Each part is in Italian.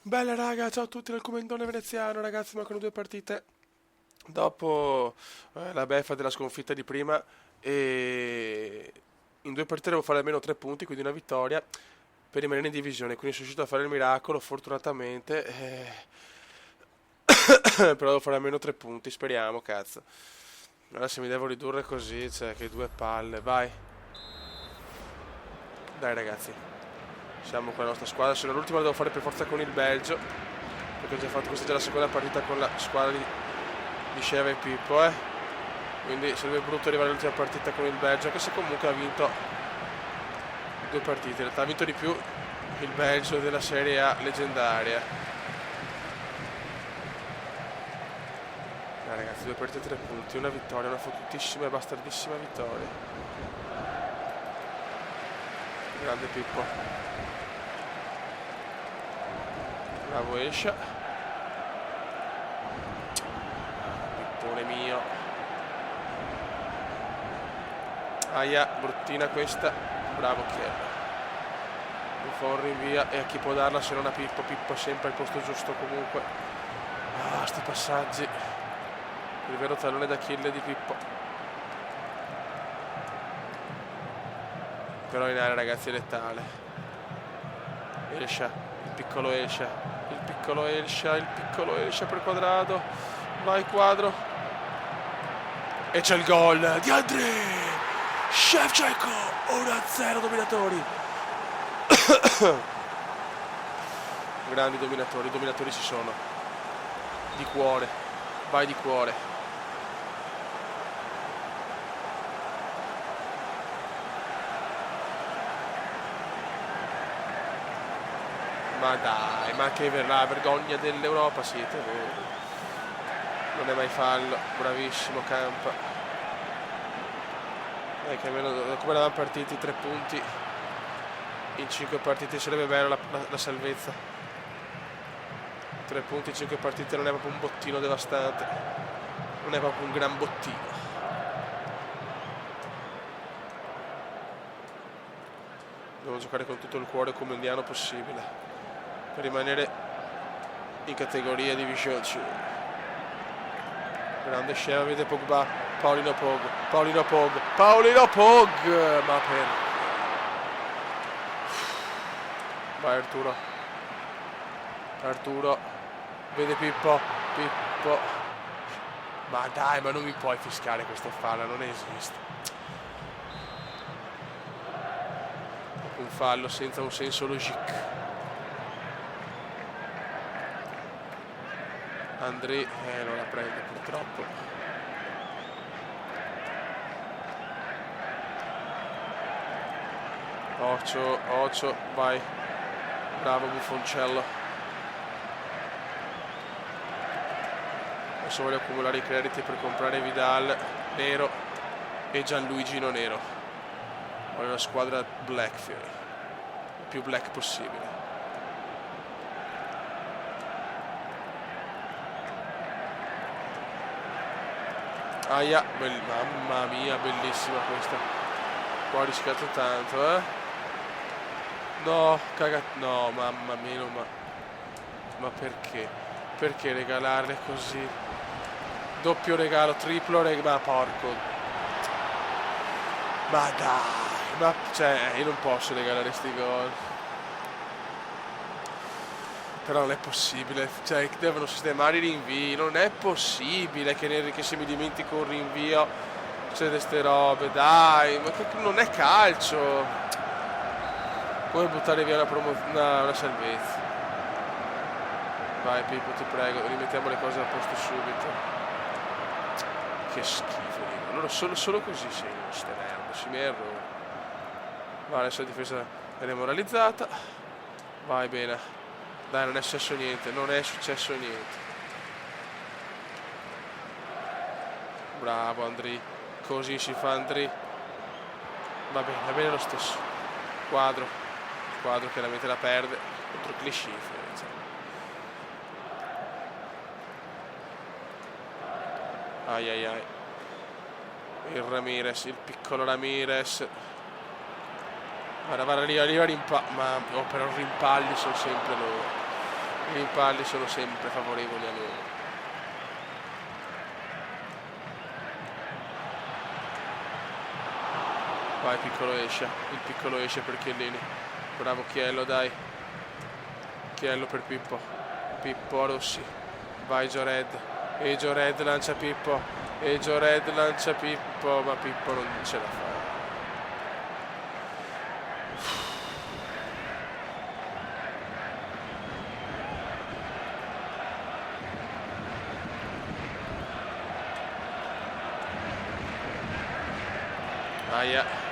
Bella raga, ciao a tutti dal commentone veneziano, ragazzi, mancano due partite dopo la beffa della sconfitta di prima e in due partite devo fare almeno 3 punti, quindi una vittoria per rimanere in divisione, quindi sono riuscito a fare il miracolo fortunatamente, però devo fare almeno 3 punti, speriamo, cazzo. Allora se mi devo ridurre così, cioè che due palle, vai, dai ragazzi, siamo con la nostra squadra, se non l'ultima la devo fare per forza con il Belgio, perché ho già fatto questa è già la seconda partita con la squadra di Sheva e Pippo, quindi sarebbe brutto arrivare all'ultima partita con il Belgio, anche se comunque ha vinto due partite, in realtà ha vinto di più il Belgio della Serie A leggendaria. Ragazzi, due partite, 3 punti, una vittoria, una fottutissima e bastardissima vittoria. Grande Pippo, bravo Escia, pippone mio. Aia, bruttina questa, bravo Chiel. Mi fa un rinvia e a chi può darla se non a Pippo? Pippo è sempre al posto giusto comunque. Ah, sti passaggi, il vero tallone d'Achille di Pippo. Però in area ragazzi è letale. Elsha, il piccolo Elsha, il piccolo Elsha, il piccolo Elsha per Quadrado, vai Quadro e c'è il gol di Andrei Shevchenko, 1-0 dominatori. Grandi dominatori, i dominatori ci sono, di cuore, vai di cuore. Ma dai, ma che la vergogna dell'Europa siete voi. Non è mai fallo, bravissimo Campa. Che almeno come eravamo partiti 3 punti in 5 partite sarebbe bella la salvezza. 3 punti in 5 partite non è proprio un bottino devastante, non è proprio un gran bottino. Devo giocare con tutto il cuore come indiano possibile per rimanere in categoria Division 2. Grande scena, vede Pogba, Paulino Pog, Paulino Pog, Paulino Pog, ma per... Vai Arturo, Arturo, vede Pippo, Pippo, ma dai, ma non mi puoi fiscare questa falla, non esiste. Un fallo senza un senso logique. Andrei non la prende purtroppo. Occhio, vai, bravo Buffoncello. Adesso voglio accumulare i crediti per comprare Vidal nero e Gianluigino nero. Voglio la squadra Black Fury, il più black possibile. Aia, mamma mia, bellissima questa. Qua ho rischiato tanto, No, no, mamma mia, ma perché? Perché regalarle così? Doppio regalo, triplo regalo, ma porco. Ma dai, ma cioè, io non posso regalare sti gol. Però non è possibile, cioè devono sistemare i rinvii, non è possibile che se mi dimentico un rinvio c'è queste robe, dai, ma che non è calcio. Come buttare via una salvezza. Vai Pippo, ti prego, rimettiamo le cose a posto subito. Che schifo, allora solo così segnano ste merda, si mi errore. Va, adesso la difesa è demoralizzata. Vai bene. Dai, non è successo niente, non è successo niente. Bravo Andrei, così si fa Andrei. Va bene lo stesso. Quadro che veramente la perde contro Clichy. Ai ai ai. Il Ramirez, il piccolo Ramirez. Guarda, arriva ma però rimpalli sono sempre loro. Gli impalli sono sempre favorevoli a loro. Vai piccolo Escia, il piccolo Escia per Chiellini. Bravo Chiello, dai. Chiello per Pippo. Pippo a Rossi. Vai Giored. E Giored lancia Pippo. E Giored lancia Pippo. Ma Pippo non ce la fa. Aia.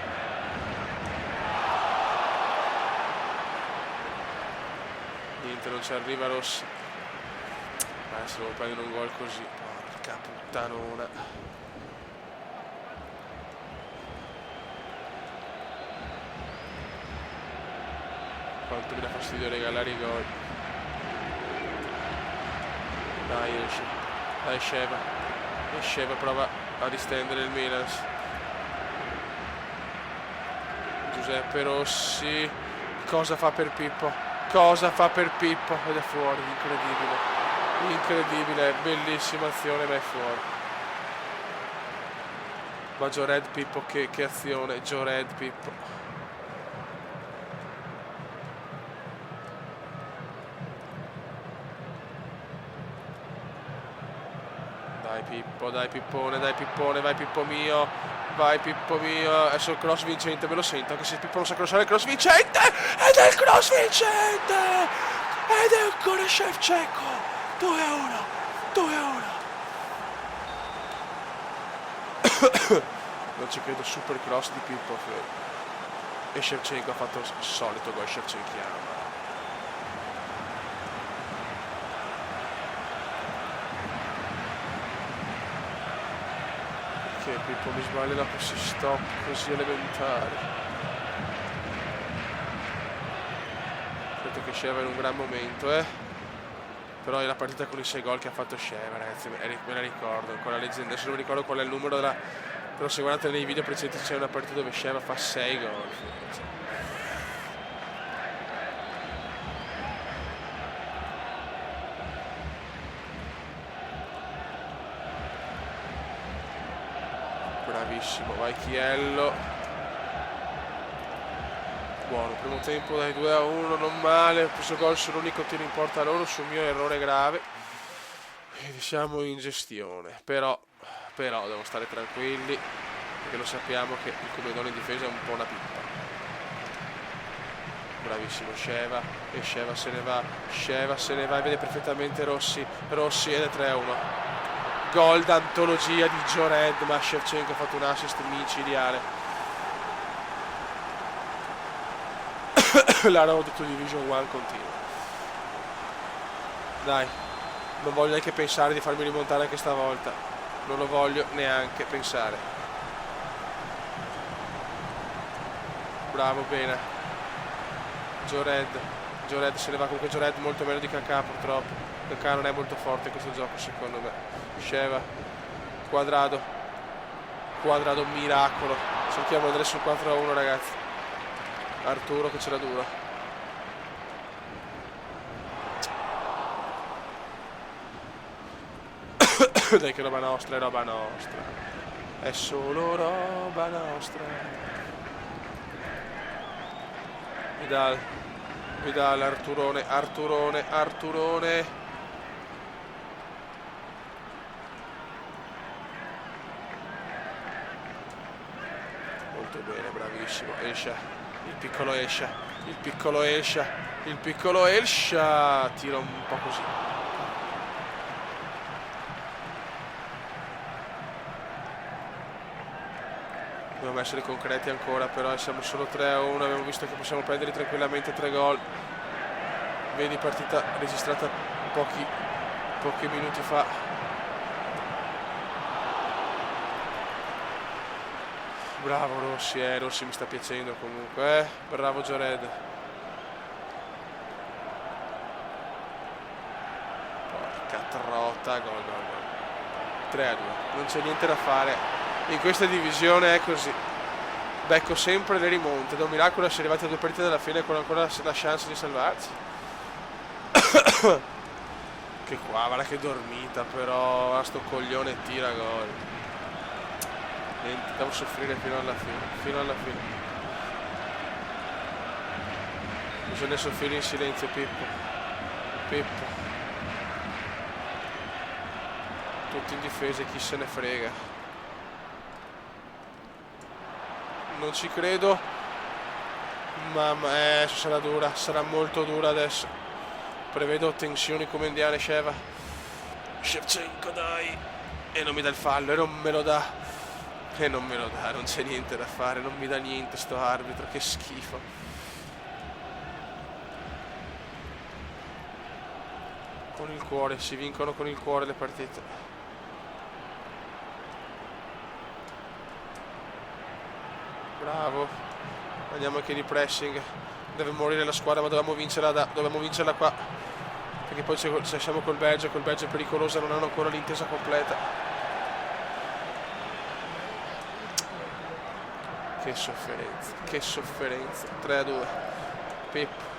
Niente, non ci arriva Rossi. Adesso devo prendere un gol così. Porca puttanona. Quanto mi dà fastidio regalare i gol. Dai esce. Dai Sheva. E Sheva prova a distendere il Milan. Giuseppe Rossi. Cosa fa per Pippo? Cosa fa per Pippo? Ed è fuori, incredibile. Incredibile, bellissima azione, ma è fuori. Ma Giored Pippo, che azione. Giored Pippo. Dai Pippo, dai Pippone, dai Pippone, vai Pippo mio. Vai Pippo mio. Adesso il cross vincente, me lo sento. Anche se Pippo non sa crossare, il cross vincente. Ed è il cross vincente. Ed è ancora Shevchenko. 2-1. 2-1. Non ci credo, super cross di Pippo. E Shevchenko ha fatto il solito gol shevchenkiano. Che Pippo mi sbaglia la post stop così elementare. Aspetta che Sheva è in un gran momento, Però è la partita con i 6 gol che ha fatto Sheva, ragazzi, me la ricordo, ancora leggenda. Adesso non ricordo qual è il numero della... Però se guardate nei video precedenti c'è una partita dove Sheva fa 6 gol. Bravissimo, vai Chiello. Buono, primo tempo dai 2-1, non male. Ho preso gol sull'unico tiro in porta loro, sul mio errore grave. Quindi siamo in gestione. Però devo stare tranquilli, perché lo sappiamo che il Comedone in difesa è un po' una pippa. Bravissimo Sheva. E Sheva se ne va. Sheva se ne va e vede perfettamente Rossi ed è 3-1. Gol d'antologia di Giored, ma Shevchenko ha fatto un assist micidiale. La road to Division 1 continua. Dai, non voglio neanche pensare di farmi rimontare anche stavolta. Non lo voglio neanche pensare. Bravo, bene. Giored se ne va, comunque Giored molto meglio di Kakà purtroppo. Kakà non è molto forte in questo gioco secondo me. Sheva. Quadrado, miracolo. Cerchiamo di andare sul 4-1 ragazzi. Arturo che ce la dura. Dai che roba nostra, è roba nostra. È solo roba nostra. Vidal, Arturone. Molto bene, bravissimo. Escia. Il piccolo Escia tira un po' così. Dobbiamo essere concreti ancora, però siamo solo 3-1, abbiamo visto che possiamo prendere tranquillamente 3 gol. Vedi, partita registrata pochi minuti fa. Bravo Rossi, Rossi mi sta piacendo comunque, bravo Giored. Porca trotta, gol. 3-2, non c'è niente da fare, in questa divisione è così. Becco sempre le rimonte, da un miracolo si è arrivati a 2 partite dalla fine con ancora la chance di salvarsi. Che qua, guarda che dormita però, a sto coglione tira gol. Niente, devo soffrire fino alla fine. Bisogna soffrire in silenzio, Pippo. Tutti in difesa, chi se ne frega. Non ci credo. Mamma, adesso sarà dura, sarà molto dura adesso. Prevedo tensioni come indiane, Shevchenko, dai. E non mi dà il fallo, e non me lo dà. Non c'è niente da fare, non mi dà niente sto arbitro, che schifo. Con il cuore, si vincono con il cuore le partite. Bravo. Andiamo anche di pressing. Deve morire la squadra, ma dobbiamo vincerla qua. Perché poi se siamo col Belgio è pericoloso, non hanno ancora l'intesa completa. Che sofferenza. 3-2. Pippo.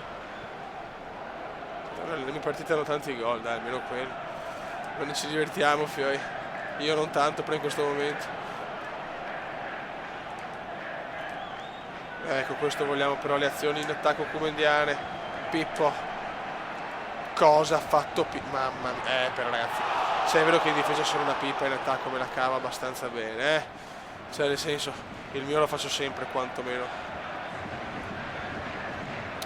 Le mie partite hanno tanti gol, dai, almeno quello. Noi ci divertiamo, fioi. Io non tanto, però in questo momento. Ecco, questo vogliamo, però le azioni in attacco comendiane. Pippo. Cosa ha fatto Pippo? Mamma mia. Però ragazzi, se è vero che in difesa sono una pippa, in attacco me la cava abbastanza bene, Cioè, nel senso, il mio lo faccio sempre, quantomeno.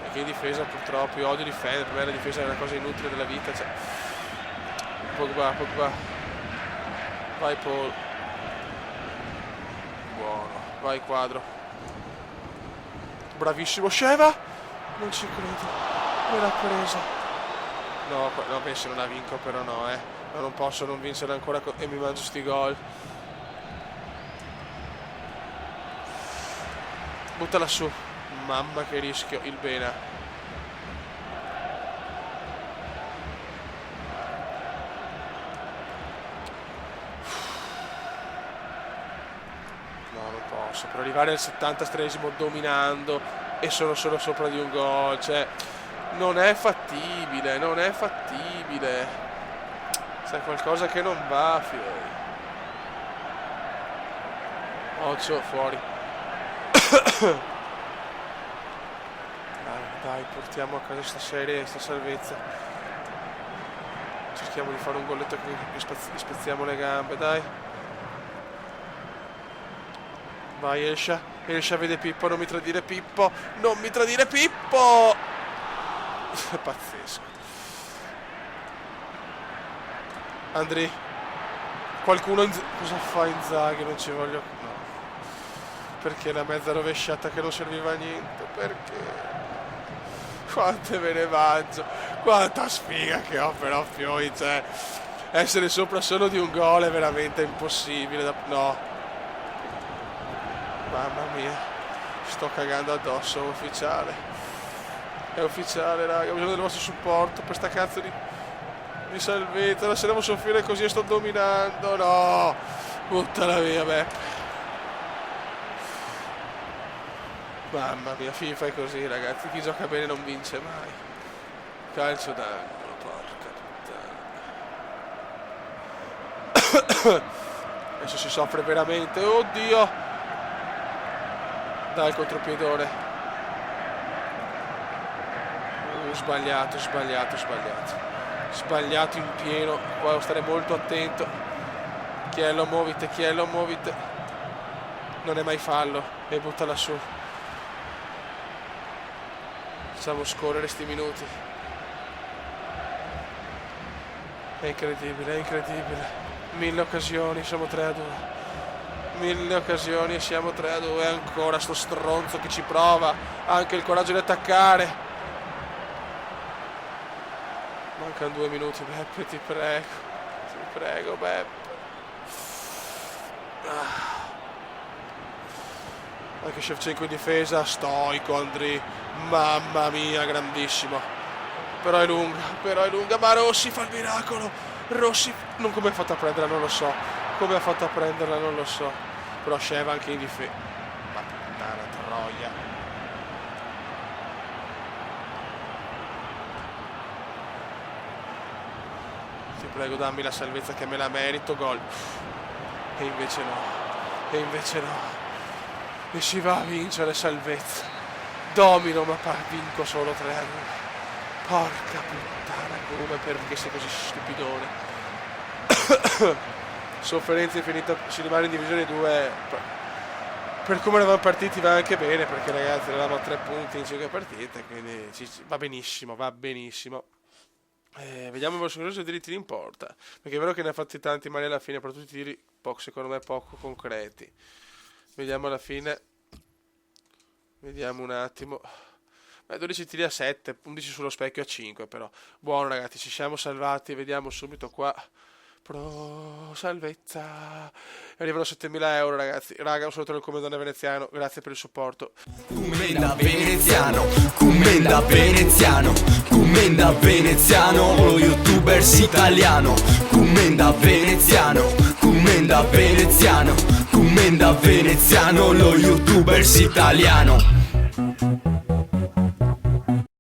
E che in difesa, purtroppo, io odio difendere. Per me la difesa è una cosa inutile della vita, cioè. Pogba. Vai Paul. Buono. Vai Quadro. Bravissimo Sheva. Non ci credo. Me l'ha presa. No, penso non la vinco, però no, Ma non posso non vincere ancora e mi mangio sti gol. Buttala su. Mamma che rischio. Il Bena. No, non posso. Per arrivare al 73esimo dominando e sono solo sopra di un gol, cioè non è fattibile. C'è qualcosa che non va, fiori. Occhio, fuori. Dai, portiamo a casa sta serie, sta salvezza. Cerchiamo di fare un golletto che spezziamo le gambe, dai. Vai Elsha vede Pippo, non mi tradire Pippo. È pazzesco. Andri, qualcuno cosa fa Inzaghi? Non ci voglio. No. Perché la mezza rovesciata che non serviva a niente? Perché? Quante me ne mangio, quanta sfiga che ho però, fioi, cioè essere sopra solo di un gol è veramente impossibile no, mamma mia, sto cagando addosso. È ufficiale raga, ho bisogno del vostro supporto per sta cazzo di salvezza. Non se devo soffrire così e sto dominando, no, buttala via Beppe. Mamma mia, FIFA è così ragazzi, chi gioca bene non vince mai. Calcio d'angolo, porca puttana. Adesso si soffre veramente, oddio. Dai il contropiedone. Sbagliato. Sbagliato in pieno, qua devo stare molto attento. Chiello, muovite. Non è mai fallo, e buttala su. Facciamo scorrere sti minuti. È incredibile. 1000 occasioni, siamo 3-2. 1000 occasioni e siamo 3-2. Ancora sto stronzo che ci prova. Anche il coraggio di attaccare. Mancano 2 minuti, Beppe, ti prego, Beppe. Anche Shevchenko in difesa, stoico Andri, mamma mia, grandissimo. Però è lunga, ma Rossi fa il miracolo. Rossi, non come ha fatto a prenderla, non lo so. Però Sheva anche in difesa. Ma puttana troia. prego, dammi la salvezza che me la merito, gol. E invece no, e si va a vincere, salvezza, domino, ma vinco solo 3-1. Porca puttana, come, perché sei così stupidone. Sofferenza infinita, si rimane in divisione 2. Per come eravamo partiti va anche bene, perché ragazzi eravamo a 3 punti in 5 partite, quindi va benissimo, va benissimo. Vediamo il vostro grosso diritti in porta, perché è vero che ne ha fatti tanti male alla fine, però tutti i tiri secondo me poco concreti. Vediamo alla fine, vediamo un attimo. 12 tiri a 7, 11 sullo specchio a 5, però buono ragazzi, ci siamo salvati. Vediamo subito qua, pro salvezza, arrivano 7.000 euro ragazzi. Raga, un saluto nel comandante veneziano, grazie per il supporto. Commenda veneziano, commenda veneziano, commenda veneziano, lo youtubers italiano. Commenda veneziano, commenda veneziano, commenda veneziano, lo youtubers italiano.